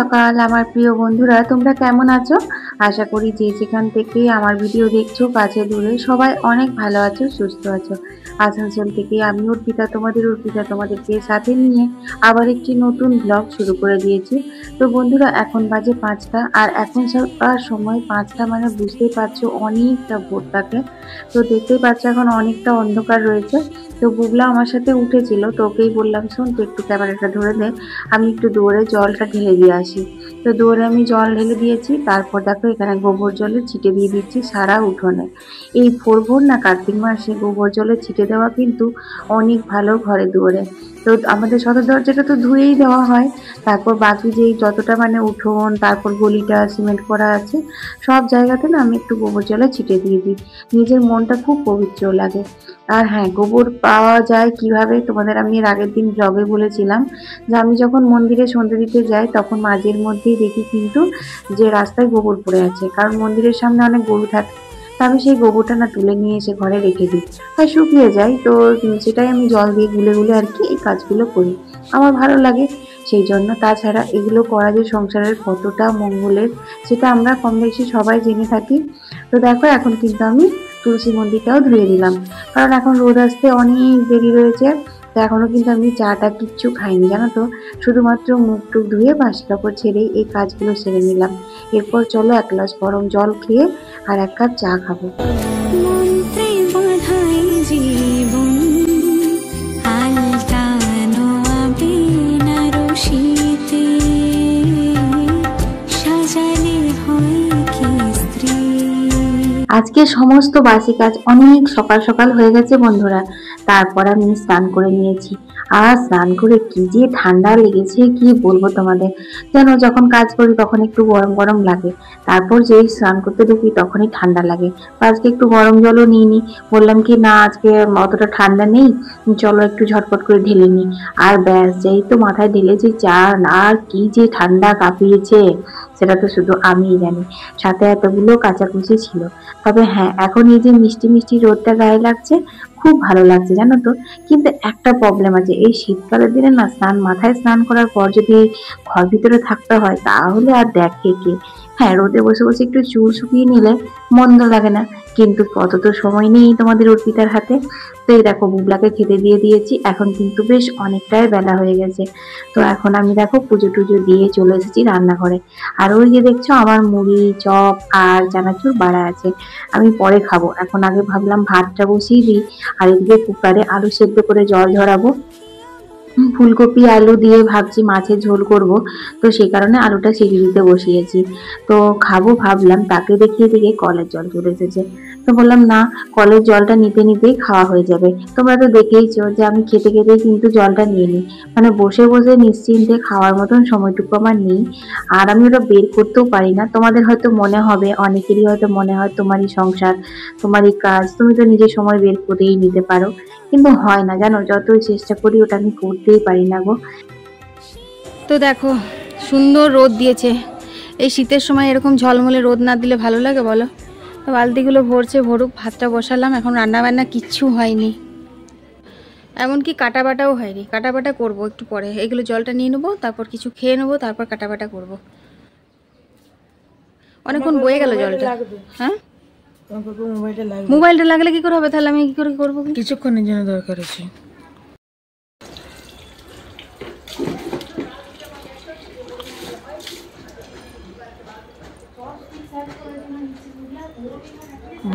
সকাল আমার প্রিয় বন্ধুরা, তোমরা কেমন আছো? আশা করি যে যেখান থেকে আমার ভিডিও দেখছো কাছে দূরে সবাই অনেক ভালো আছো, সুস্থ আছো। আসানসোল থেকে আমি অর্পিতা তোমাদেরকে সাথে নিয়ে আবার একটি নতুন ব্লগ শুরু করে দিয়েছি। তো বন্ধুরা, এখন বাজে 5টা, আর এখন সময় 5টা মানে বুঝতেই পারছো অনেকটা ভোর থাকে। তো দেখতেই পাচ্ছ এখন অনেকটা অন্ধকার রয়েছে। তো বুবলা আমার সাথে উঠেছিল, তো ওকেই বললাম শোন তুই একটু ক্যামেরাটা ধরে দে, আমি একটু দৌড়ে জলটা ঢেলে দিয়ে আসি। তো দৌড়ে আমি জল ঢেলে দিয়েছি, তারপর দেখো এখানে গোবর জলের ছিটে দিয়ে দিচ্ছি সারা উঠোনে। এই ভোর ভোর না কার্তিক মাসে গোবর জলের ছিটে দেওয়া কিন্তু অনেক ভালো ঘরে দুয়ারে। তো আমাদের সদর দরজাটা তো ধুয়েই দেওয়া হয়, তারপর বাকি যেই যতটা মানে উঠোন, তারপর গলিটা সিমেন্ট করা আছে, সব জায়গাতে না আমি একটু গোবর জলে ছিটে দিয়ে দিই। নিজের মনটা খুব পবিত্র লাগে। আর হ্যাঁ, গোবর পাওয়া যায় কিভাবে তোমাদের আমি এর আগের দিন ব্লগে বলেছিলাম যে আমি যখন মন্দিরে সন্ধ্যে দিতে যাই তখন মাঝের মধ্যেই দেখি কিন্তু যে রাস্তায় গোবর পড়ে আছে, কারণ মন্দিরের সামনে অনেক গরু থাকে। তা আমি সেই গোবরটা না তুলে নিয়ে এসে ঘরে রেখে দিই, তাই শুকিয়ে যায়। তো সেটাই আমি জল দিয়ে গুলে গুলে আর কি এই কাজগুলো করি, আমার ভালো লাগে সেই জন্য। তাছাড়া এগুলো করা যে সংসারের কতটা মঙ্গলের, সেটা আমরা কম বেশি সবাই জেনে থাকি। তো দেখো এখন কিন্তু আমি তুলসী মন্দিরটাও ধুয়ে দিলাম, কারণ এখন রোদ আসতে অনেক দেরি রয়েছে। তো এখনো কিন্তু আমি চাটা কিচ্ছু খাইনি জানো তো, শুধুমাত্র মুখ টুক ধুয়ে বাসি কাপড় ছেড়েই এই কাজগুলো সেরে নিলাম। এরপর চলো এক গ্লাস গরম জল খেয়ে আর এক কাপ চা খাবো। আজকে সমস্ত বাসি কাজ অনেক সকাল সকাল হয়ে গেছে বন্ধুরা। তারপর আমি স্নান করে নিয়েছি, আর স্নান করে কি যে ঠান্ডা লেগেছে কি বলবো তোমাদের। যেন যখন কাজ করি তখন একটু গরম গরম লাগে, তারপর যেই স্নান করতে ঢুকি তখনই ঠান্ডা লাগে। তো আজকে একটু গরম জলও নিইনি, বললাম কি না আজকে অতটা ঠান্ডা নেই, চলো একটু ঝটপট করে ঢেলে নিই। আর ব্যাস যেই তো মাথায় ঢেলেছি চা, আর কি যে ঠান্ডা কাঁপিয়েছে সেটা তো শুধু আমিই জানি, সাথে এতগুলো কাচাকুচি ছিল। তবে হ্যাঁ, এখন এই যে মিষ্টি মিষ্টি রোদটা গায়ে লাগছে, খুব ভালো লাগছে জানো তো। কিন্তু একটা প্রবলেম আছে, এই শীতকালের দিনে না মাথায় স্নান করার পর যদি ঘর ভিতরে থাকতে হয় তাহলে আর দেখে কে। হ্যাঁ, রোদে বসে বসে একটু চুল শুকিয়ে নিলে মন্দ লাগে না, কিন্তু কত তো সময় নেই তোমাদের অর্পিতার হাতে। তো এই দেখো বুবলাকে খেতে দিয়ে দিয়েছি, এখন কিন্তু বেশ অনেকটাই বেলা হয়ে গেছে। তো এখন আমি দেখো পুজো টুজো দিয়ে চলে এসেছি রান্নাঘরে। আর ওই যে দেখছো আমার মুড়ি চপ আর চানাচুর বাড়া আছে, আমি পরে খাবো। এখন আগে ভাবলাম ভাতটা বসিয়ে দিই, আর এদিকে কুকারে আলু সেদ্ধ করে জল ঝরাবো। ফুলকপি আলু দিয়ে ভাবছি মাছের ঝোল করব, তো সেই কারণে আলুটা সিদ্ধ দিতে বসিয়েছি। তো খাবো ভাবলাম, তাকে দেখিয়ে দিকে কলের জল চলে এসেছে। তো বললাম না, কলের জলটা নিতে নিতেই খাওয়া হয়ে যাবে। তোমরা তো দেখেইছো যে আমি খেতে খেতে কিন্তু জলটা নিয়ে নিই, মানে বসে বসে নিশ্চিন্তে খাওয়ার মতন সময়টুকু আমার নেই। আর আমি ওটা বের করতেও পারি না। তোমাদের হয়তো মনে হবে, অনেকেরই হয়তো মনে হয় তোমারই সংসার, তোমারই কাজ, তুমি তো নিজের সময় বের করেই নিতে পারো, কিন্তু হয় না জানো, যতই চেষ্টা করি ওটা আমি করতেই পারি না গো। তো দেখো সুন্দর রোদ দিয়েছে, এই শীতের সময় এরকম ঝলমলে রোদ না দিলে ভালো লাগে বলো? তো বালতিগুলো ভরছে, ভরুক, ভাতটা বসালাম, এখন রান্না বান্না কিচ্ছু হয়নি, এমনকি কাটা বাটাও হয়নি। কাটা বাটা করবো একটু পরে, এগুলো জলটা নিয়ে নেবো, তারপর কিছু খেয়ে নেবো, তারপর কাটা বাটা করবো। অনেকক্ষণ বয়ে গেল জলটা। হ্যাঁ, মোবাইলটা লাগলে কি করে হবে? তাহলে আমি কি করে করবো? কিছুক্ষণের জন্য দরকার আছে।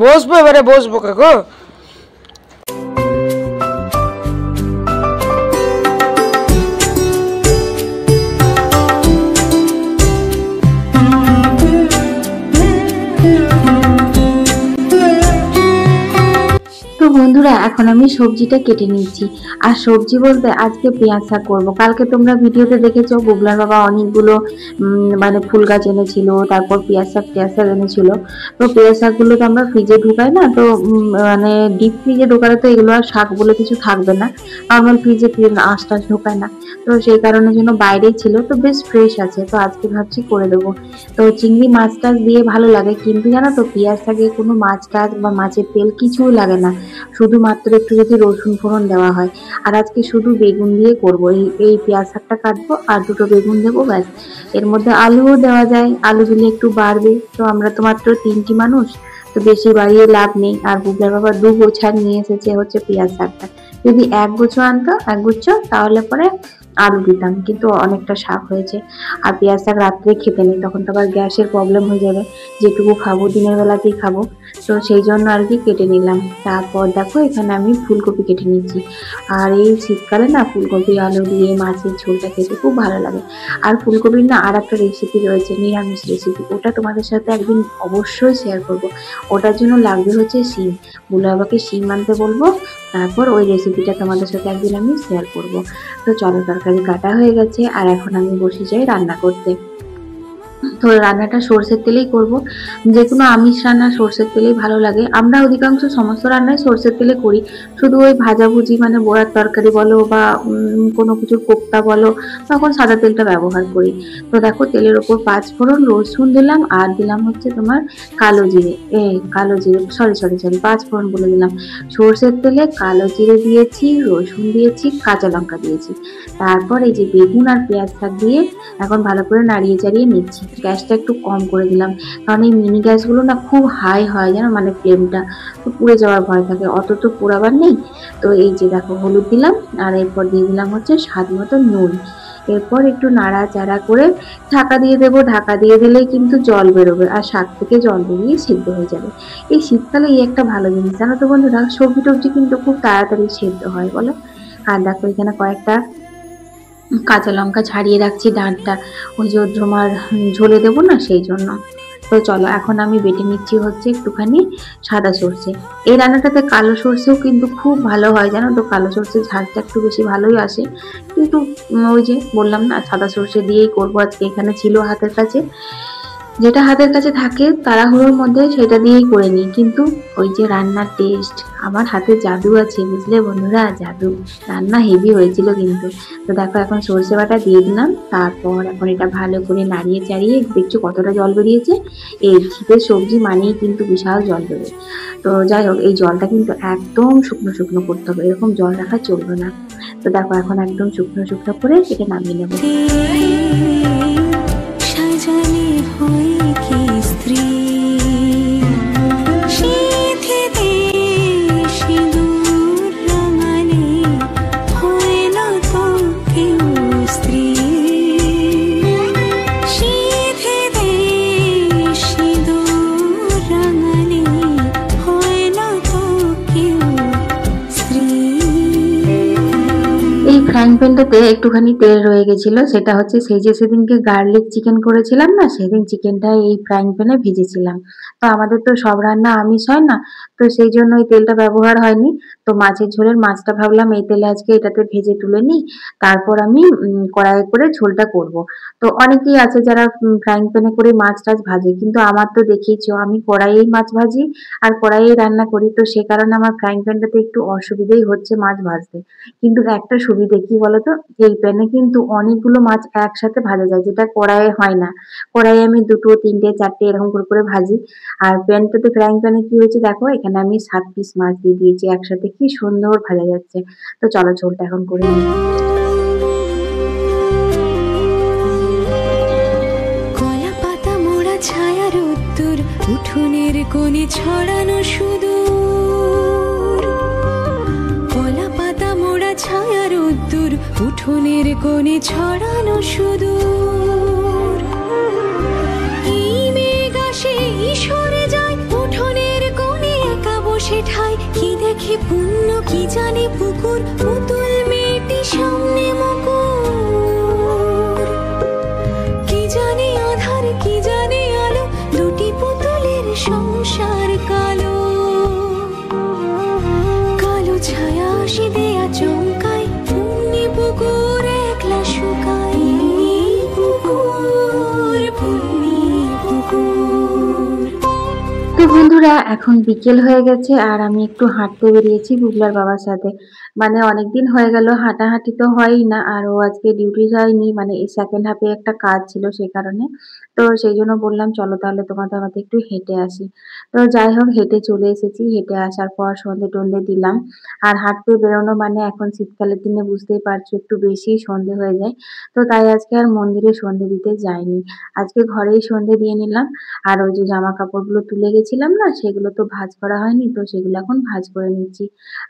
বসবো এবারে, বসবো কাকু। তো বন্ধুরা, এখন আমি সবজিটা কেটে নিচ্ছি। আর সবজি বলতে আজকে পেঁয়াজ শাক করবো। কালকে তোমরা ভিডিওতে দেখেছো বুবলার বাবা অনেকগুলো মানে ফুল গাছ এনেছিল, তারপর পেঁয়াজ শাক এনেছিল। তো পেঁয়াজ শাকগুলো তো আমরা ফ্রিজে ঢুকাই না, তো মানে ডিপ ফ্রিজে ঢোকালে তো এগুলো আর শাক বলে কিছু থাকবে না, নর্মাল ফ্রিজে আঁশ টাশ ঢোকায় না। তো সেই কারণের জন্য বাইরেই ছিল, তো বেশ ফ্রেশ আছে। তো আজকে ভাবছি করে দেবো। তো চিংড়ি মাছ টাছ দিয়ে ভালো লাগে, কিন্তু জানো তো পেঁয়াজ শাকে কোনো মাছ টাছ বা মাছের তেল কিছুই লাগে না, শুধুমাত্র একটু যদি রসুন ফোড়ন দেওয়া হয়। আর আজকে শুধু বেগুন দিয়ে করবো, এই পেঁয়াজ শাকটা কাটবো আর দুটো বেগুন দেবো, ব্যাস। এর মধ্যে আলুও দেওয়া যায়, আলু দিলে একটু বাড়বে। তো আমরা তো মাত্র 3টি মানুষ, তো বেশি বাড়িয়ে লাভ নেই। আর বুবলার বাবা 2 গোছা নিয়ে এসেছে হচ্ছে পেঁয়াজ শাকটা। যদি 1 গুচ্ছ আনতো, 1 গুচ্ছ, তাহলে পরে আলু দিতাম, কিন্তু অনেকটা শাক হয়েছে। আর পেঁয়াজ শাক রাত্রে খেতে নেই, তখন তো আবার গ্যাসের প্রবলেম হয়ে যাবে। যেটুকু খাবো দিনের বেলাতেই খাবো, তো সেই জন্য আর কি কেটে নিলাম। তারপর দেখো এখানে আমি ফুলকপি কেটে নিচ্ছি। আর এই শীতকালে না ফুলকপি আলু দিয়ে মাছের ঝোলটা খেতে খুব ভালো লাগে। আর ফুলকপির না আর একটা রেসিপি রয়েছে, নিরামিষ রেসিপি, ওটা তোমাদের সাথে একদিন অবশ্যই শেয়ার করব। ওটার জন্য লাগবে হচ্ছে শিম। বুলা বাবাকে শিম আনতে বলবো, তারপর ওই রেসিপিটা তোমাদের সাথে একদিন আমি শেয়ার করব। তো চলো, তরকারি কাটা হয়ে গেছে আর এখন আমি বসে যাই রান্না করতে। তো রান্নাটা সর্ষের তেলেই করব। যেকোনো আমিষ রান্না সর্ষের তেলেই ভালো লাগে। আমরা অধিকাংশ সমস্ত রান্নাই সর্ষের তেলে করি। শুধু ওই ভাজাভুজি মানে বড়ার তরকারি বলো বা কোনো কিছুর কোপ্তা বলো, তখন সাদা তেলটা ব্যবহার করি। তো দেখো তেলের ওপর 5 ফোড়ন, রসুন দিলাম আর দিলাম হচ্ছে তোমার কালো জিরে, কালো জিরে, সরি 5 ফোড়ন বলে দিলাম। সর্ষের তেলে কালো জিরে দিয়েছি, রসুন দিয়েছি, কাঁচা লঙ্কা দিয়েছি। তারপর এই যে বেগুন আর পেঁয়াজ শাক দিয়ে এখন ভালো করে নাড়িয়ে চাড়িয়ে নিচ্ছি। গ্যাসটা একটু কম করে দিলাম, কারণ এই মিনি গ্যাসগুলো না খুব হাই হয় জানো, মানে ফ্লেমটা তো পুড়ে যাওয়ার ভয় থাকে, অত তো পোড়াবার নেই। তো এই যে দেখো হলুদ দিলাম আর এরপর দিয়ে দিলাম হচ্ছে স্বাদ মতো নুন। এরপর একটু নাড়াচাড়া করে ঢাকা দিয়ে দেবো। ঢাকা দিয়ে দিলেই কিন্তু জল বেরোবে আর শাক থেকে জল বেরিয়ে সিদ্ধ হয়ে যাবে। এই শীতকালে এই একটা ভালো জিনিস জানো তো বন্ধুরা, সবজি টবজি কিন্তু খুব তাড়াতাড়ি সিদ্ধ হয় বলো। আর দেখো এখানে কয়েকটা কাঁচা লঙ্কা ছাড়িয়ে রাখছি ডাঁটটা, ওই যে তোমার ঝোলে দেবো না, সেই জন্য। তো চলো এখন আমি বেটে নিচ্ছি হচ্ছে একটুখানি সাদা সর্ষে। এই রান্নাটাতে কালো সর্ষেও কিন্তু খুব ভালো হয় জানো তো, কালো সর্ষের ঝালটা একটু বেশি ভালোই আসে। কিন্তু ওই যে বললাম না সাদা সর্ষে দিয়েই করবো আজকে, এখানে ছিল হাতের কাছে, যেটা হাতের কাছে থাকে তাড়াহুড়োর মধ্যে সেটা দিয়েই করে নিই। কিন্তু ওই যে রান্নার টেস্ট, আমার হাতে জাদু আছে বুঝলে বন্ধুরা, জাদু। রান্না হেভি হয়েছিল কিন্তু। তো দেখো এখন সর্ষে বাটা দিয়ে দিলাম। তারপর এখন এটা ভালো করে নাড়িয়ে চাড়িয়ে দেখছো কতটা জল বেরিয়েছে। এই শীতের সবজি মানেই কিন্তু বিশাল জল বেরোয়। তো যাই হোক, এই জলটা কিন্তু একদম শুকনো শুকনো করতে হবে, এরকম জল রাখা চলবে না। তো দেখো এখন একদম শুকনো শুকনো করে এটা নামিয়ে নেবো। সাজালে হয় কি স্ত্রী, সিঁথিতে সিঁদুর রাঙালে হয় না তো কেউ স্ত্রী, সিঁথিতে সিঁদুর রাঙালে হয় না তো কেউ স্ত্রী। এই ফ্রাইং প্যানটাতে একটুখানি তেল রয়ে গেছিল, সেটা হচ্ছে সেই যে সেদিনকে গার্লিক চিকেন করেছিলাম না, সেদিন চিকেনটা এই ফ্রাইং প্যানে ভেজেছিলাম। তো আমাদের তো সব রান্না আমিষ হয় না, তো সেই জন্য ওই তেলটা ব্যবহার হয়নি। তো মাছের ঝোলের মাছটা ভাবলাম এই তেলে আজকে এটাতে ভেজে তুলে নিই, তারপর আমি কড়াইয়ে করে ঝোলটা করব। তো অনেকেই আছে যারা ফ্রাইং প্যানে করে মাছ টাছ ভাজে, কিন্তু আমার তো দেখিয়েছো আমি কড়াইয়েই মাছ ভাজি আর কড়াইয়ে রান্না করি, তো সে কারণে আমার ফ্রাইং প্যানটাতে একটু অসুবিধাই হচ্ছে মাছ ভাজতে। কিন্তু একটা সুবিধে কি বলতো, এই প্যানে কিন্তু অনেকগুলো মাছ একসাথে ভাজা যায়, যেটা কড়াইয়ে হয় না। কড়াইয়ে আমি 2, 3, 4 এরকম করে করে ভাজি। আর প্যানটাতে ফ্রাইং প্যানে কি হয়েছে দেখো, এখানে আমি 7 পিস মাছ দিয়ে দিয়েছি একসাথে, কি সুন্দর ভাজা যাচ্ছে। তো চলো ঝোলটা এখন করে নিই। কলা পাতা মোড়া ছায়ার উত্তর, উঠোনের কোণে ছড়ানো সুদূর, কলা পাতা মোড়া ছায়ার উত্তর, উঠোনের কোণে ছড়ানো সুদূর। এই মেঘ আসে সরে যায়, উঠোনের কোণে একা বসে ঠাই, কি দেখে পুণ্য কি জানে পুকুর, পুতুল মেয়েটি সামনে মুকুর, কি জানে আধার কি জানে আলো, দুটি পুতুলের সংসার কালো, কালো ছায়া আসে দেয়া চমকায়, পুণ্যি পুকুর একলা শুকায়, পুকুর পুণ্যি পুকুর। তো বন্ধুরা এখন বিকেল হয়ে গেছে আর আমি একটু হাঁটতে বেরিয়েছি বুবলার বাবার সাথে। মানে অনেকদিন হয়ে গেল হাঁটাহাঁটি তো হয়ই না, আর ও আজকে ডিউটি যায়নি, মানে এই সেকেন্ড হাফে একটা কাজ ছিল সেই কারণে। তো তো সেই জন্য বললাম চলো তাহলে তোমাদের আমাদের একটু হেঁটে আসি। তো যাই হোক হেঁটে চলে এসেছি, হেঁটে আসার পর সন্ধে টন্ধে দিলাম। আর হাঁটতে বেরোনো মানে এখন শীতকালের দিনে বুঝতেই পারছো একটু বেশি সন্ধে হয়ে যায়। তো তাই আজকে আর মন্দিরে সন্ধে দিতে যাইনি, আজকে ঘরেই সন্ধে দিয়ে নিলাম। আর ওই যে জামা কাপড়গুলো তুলে গেছিলাম না, সেগুলো তো ভাঁজ করা হয়নি, তো সেগুলো এখন ভাঁজ করে নিচ্ছি।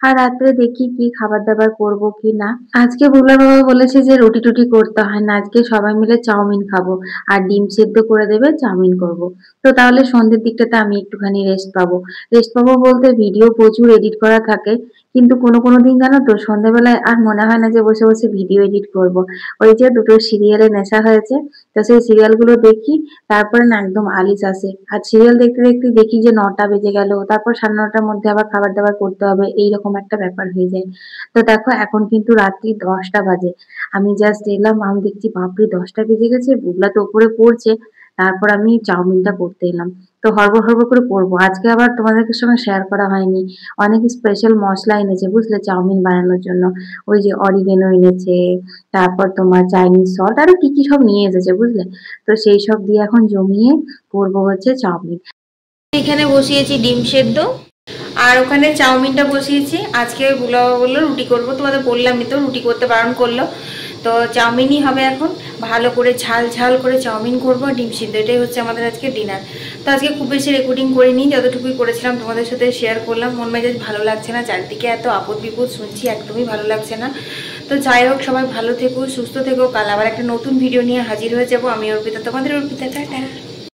আর রাত্রে দেখি কি খাবার দাবার করব কি না। আজকে বুলার বাবা বলেছে যে রুটি টুটি করতে হয় না, আজকে সবাই মিলে চাউমিন খাবো আর ডিম সেদ্ধ করে দেবে, চাউমিন করব। তো তাহলে সন্ধ্যের দিকটাতে আমি একটুখানি রেস্ট পাবো। রেস্ট পাবো বলতে ভিডিও প্রচুর এডিট করা থাকে, কিন্তু কোনো দিন জানো তো সন্ধ্যাবেলায় আর মনে হয় না যে বসে বসে ভিডিও এডিট করব। ওই যে দুটো সিরিয়ালে নেশা হয়েছে, তো সেই সিরিয়ালগুলো দেখি, তারপরে না একদম আলিশ আসে। আর সিরিয়াল দেখতে দেখতে দেখি যে 9টা বেজে গেল, তারপর 9:30টার মধ্যে আবার খাবার দাবার করতে হবে, এইরকম একটা ব্যাপার হয়ে যায়। তো দেখো এখন কিন্তু রাত্রি 10টা বাজে, আমি জাস্ট এলাম, আমি দেখছি বাপরে 10টা বেজে গেছে, বুগলা তো উপরে পড়ছে। তারপর আমি চাউমিনটা করতে এলাম। তো হড়বড় হড়বড় করে করবো, আজকে আবার তোমাদের সঙ্গে শেয়ার করা হয়নি। অনেক স্পেশাল মশলা এনেছে বুঝলে চাউমিন বানানোর জন্য। ওই যে অরিগেনো এনেছে, তারপর তোমার চাইনিজ সল্ট, আরো কি কি সব নিয়ে এসেছে বুঝলে। তো সেই সব দিয়ে এখন জমিয়ে করবো হচ্ছে চাউমিন। এখানে বসিয়েছি ডিম সেদ্ধ, আর ওখানে চাউমিনটা বসিয়েছি। আজকে বুলাও বললো রুটি করব, তোমাদের বললামই তো রুটি করতে বারণ করলো। তো চাউমিনই হবে এখন, ভালো করে ঝাল ঝাল করে চাউমিন করবো, ডিম সিদ্ধ, এটাই হচ্ছে আমাদের আজকে ডিনার। তো আজকে খুব বেশি রেকর্ডিং করিনি, যতটুকুই করেছিলাম তোমাদের সাথে শেয়ার করলাম। মন মেজাজ ভালো লাগছে না, চারদিকে এত আপদ বিপদ শুনছি, একদমই ভালো লাগছে না। তো যাই হোক সবাই ভালো থেকো, সুস্থ থেকো, কাল আবার একটা নতুন ভিডিও নিয়ে হাজির হয়ে যাবো। আমি অর্পিতা, তোমাদের অর্পিতা, টাটা।